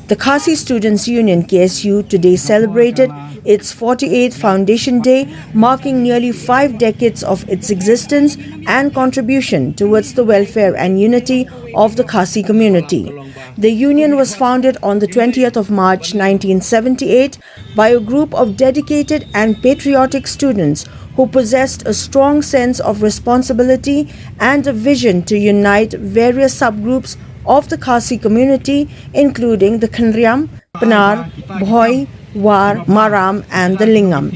The Khasi Students' Union KSU today celebrated its 48th Foundation Day, marking nearly 5 decades of its existence and contribution towards the welfare and unity of the Khasi community. The union was founded on the 20th of March 1978 by a group of dedicated and patriotic students who possessed a strong sense of responsibility and a vision to unite various subgroups of the Khasi community, including the Khanriam, Panar, Bhoi, War, Maram and the Lingam.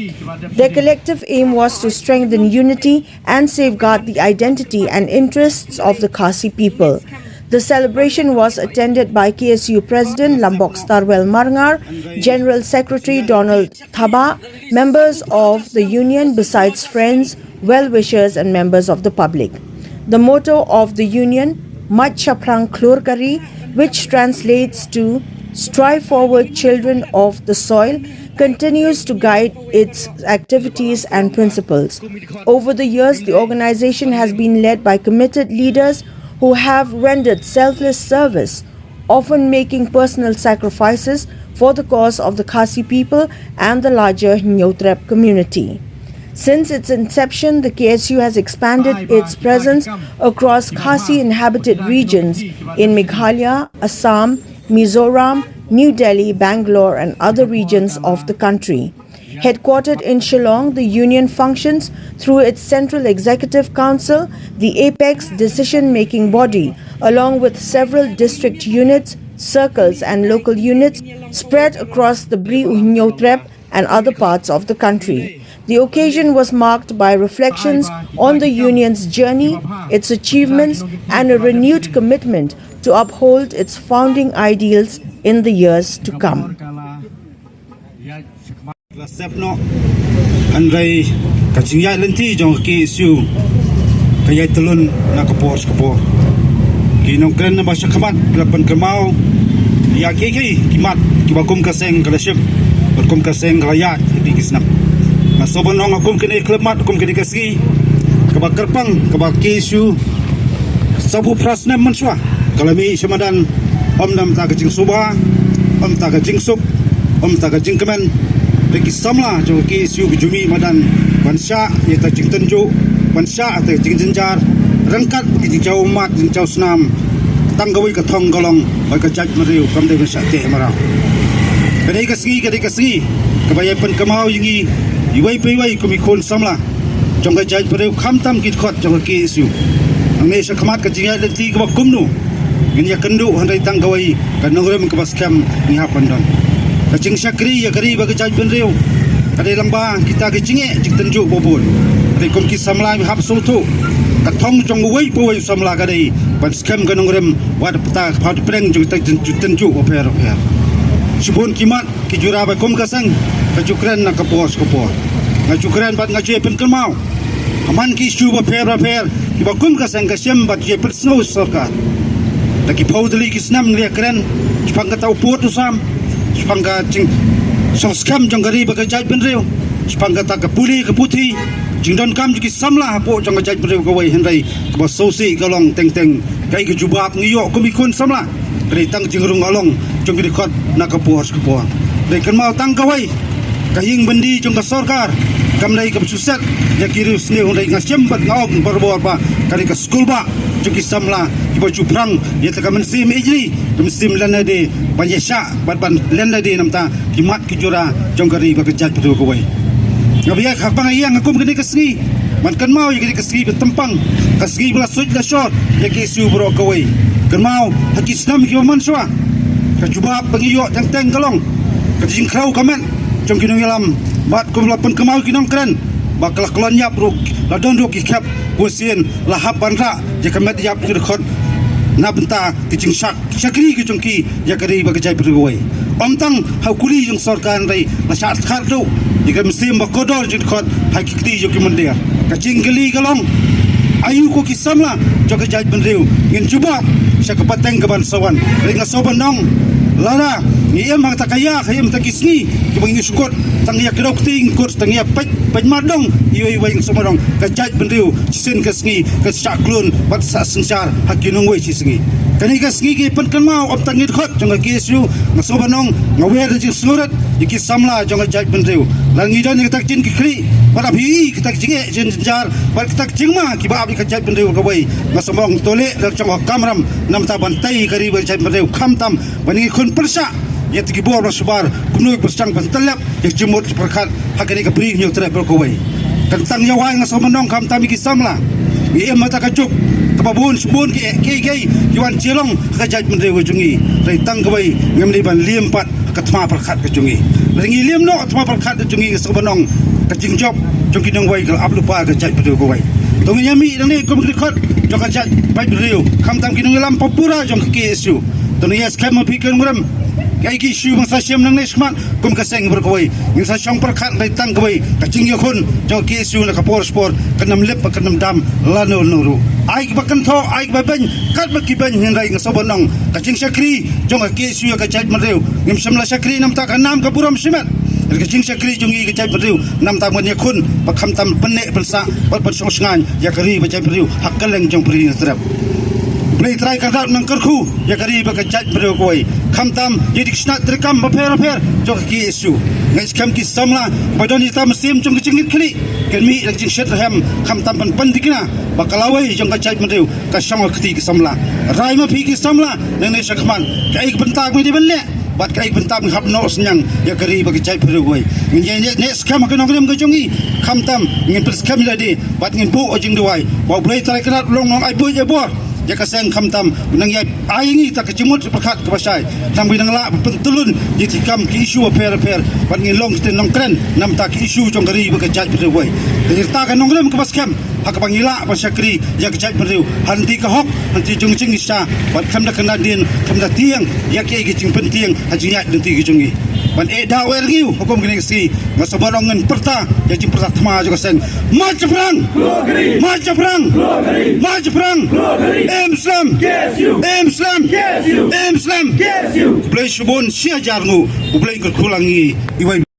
Their collective aim was to strengthen unity and safeguard the identity and interests of the Khasi people. The celebration was attended by KSU President Lambok Starwell Marngar, General Secretary Donald Thaba, members of the union besides friends, well-wishers and members of the public. The motto of the union, Mat Chaprang Klur Kari, which translates to Strive Forward Children of the Soil, continues to guide its activities and principles. Over the years, the organization has been led by committed leaders who have rendered selfless service, often making personal sacrifices for the cause of the Khasi people and the larger Nyotrep community. Since its inception, the KSU has expanded its presence across Khasi-inhabited regions in Meghalaya, Assam, Mizoram, New Delhi, Bangalore and other regions of the country. Headquartered in Shillong, the union functions through its Central Executive Council, the apex decision-making body, along with several district units, circles and local units spread across the Nyotrep and other parts of the country. The occasion was marked by reflections on the union's journey, its achievements and a renewed commitment to uphold its founding ideals in the years to come. Andai kacingya lenti jong ki isu kaya telun na kapor ki nongkren na basa kamat lapan kemau ya ki kimat ki bakum kaseng kalasip bakum kaseng rayat di kisnap masobon nong akum kini klemat akum kini kasi kabak kerpang kabak ki isu sabu prasna manswa kalami semadan om nam ta kacing suba om ta kacing sup om ta kacing kemen Bagi samla jo ki isu jumi madan bansha ye ta jing tenju bansha ta jing jenjar rangkat ki jau mat jing jau snam tanggawi ka thong golong bai ka jaj mariu kam de bansha te mara kadai ka sgi ka bai pen kamau yingi iwai pe wai ko mi khon samla jong ka jaj mariu kham tam ki khot jong ki isu angne sa khamat ka jing ya lenti ka kumnu ngin ya kendu handai tanggawi ka nongrum ka baskam ni ha pandon Kacing syakri ya kari bagi jaj penriu. Kadai lamba kita kecingek jik tenjuk bobon. Kadai kom ki samla mi hap sultu. Katong jong wei po wei samla kadai. Ban skam ka nongrem wad peta pau preng jong tenjuk oper. Sibun kimat ki jura ba kom kasang kajukran na kapos. Ngajukran bat ngajue pen kelmau. Aman ki isu ba per ki ba kom kasang kasyam bat je persno sarkar. Taki pau dali ki snam lia kren. Jipang ka tau puot usam. Sepangga jing soskam jong gari bagai jaj penriu sepangga tak puli ke putih jing don kam jiki samla po jong jaj penriu kawai hendai ba sosi galong teng kai ke jubab ngiyok kumikun samla dari tang jing rung along jong gidi khot na kapor dari kan mau tang kawai kahing bendi jong ka sarkar kam dai ka susat ya kirus ne hendai ngasyam bat ngaog barbor ba kari ka skul ba jiki samla kiba juprang ya ta kamen sim ijri sim lana de banyesha ban lana de namta kimat kijura jonggari ba kejat betul ko wai ngabiak habang ayang akum kini kasgi man kan mau kini kasgi betempang kasgi bela suj la shot ya ki su bro ko wai kan mau haki snam ki man swa ka juba pangiyo teng kalong ka jing krau kamen jong kinong yalam bat kum lapan kemau kinong kren bakal kelonyap bro la don ro ki khap Pusien lahap bandra jika met yap ki khot na benta ki jing syakri ki jongki ya kari ba kajai pergoi omtang hakuli jong sarkar rai la sat khat do jika mesim ba kodor jing khot hakikti jo ki mandir ka jingli galong ayu ko ki samla jo kajai penriu ngin cuba syak pateng ke ban sawan ringa soban nong lara ni em hang takaya khayem takisni ki bangi sukot tangia kedok ting kurs tangia paj madong ioi wai somadong ka jaj penriu sin kasni ka syaklun bat sa sengsar hakinong wai singi kani ka sngi ki pen kan mau op tangit khot jong ki su ngasobanong ngawer ji surat ki samla jong jai pen reu langi dan ki tak jin ki khri para bhi ki tak jinge jin jar par ki tak jingma ki ba ka jai pen reu ka bai ngasomong tole rak jong kamram nam ta ban tai kari bai jai pen reu kham tam bani khun persa yet ki bor rasbar kumnu persang ban talap ek jimot perkhat hakani ka bri nyu tre per ko bai kan tang nyawai ngasobanong kham tam ki samla ye mata ka juk kababun subun ki yuan chilong ka jaj men rew jungi rai tang kai ngam li ban liem pat ka thma prakhat ka jungi ringi liem no thma prakhat ka jungi sobanong ka jingjop jungi nang wai ka aplu pa ka jaj rew ko wai tong yami nang ni kom khot jong ka jaj bai rew kham tam ki nang lam papura jong ki isu tong yes kham pi kan muram kai ki shu bang sa siam nang nesmat kum ka seng ber ko wai ning sa chong prakhat rai tang kai ka jingi khun jong ki isu na ka por sport kanam lep kanam dam lano nuru ai ki bakan tho ai ki ban kat ba ki ban hin rai ngasobanong ka jing sakri jong ka isu ka jaj man rew ngim samla sakri nam ta ka nam ka buram simat ka jing sakri jong i ka jaj man rew nam ta mon yakun ba kham tam penne pensa ba pan sosngan ya kari ba jaj rew hakkaleng jong pri nasrab play try ka dal nang karkhu ya kari ba ka jaj rew koi kham tam yedik snat trekam ba fer jong ki isu ngais kam ki samla ba doni tam sim jong ki jingit khli ken mi la jing shet ham kham tam pan dikna bakalawai jong ka jaj man rew ka shang khti ki samla rai ma phi ki samla nang ne shakman kai ki bentak me di ben le bat kai bentak hab no senyang ya kari ba ki jaj rew koi ngin ne skam ka nongrim ka jongi kham tam ngin pers kam la di bat ngin bu ojing duai ba blai try ka long nong ai bu je bor ya ka seng kham tam nang ya ai ngi ta ka chimut pakhat ka basai tam bi nang la pentulun ji ti kam ki isu per ban ngi long sten nong kren nam ta ki isu jong gari ba ka jaj rew wai ni ta ka nong rem ka bas kam hak bangila ba sakri ya ka jaj rew hanti ka hok hanti jong ching isa ban kham da kana din kham da tiang ya ki ki ching pen tiang hajinya den ti ki jongi ban e da wer giu hukum gini si ngasabarong ngan perta ya jing perta thma jo ka seng ma chaprang Islam Play subon sia jarnu play kulangi iwai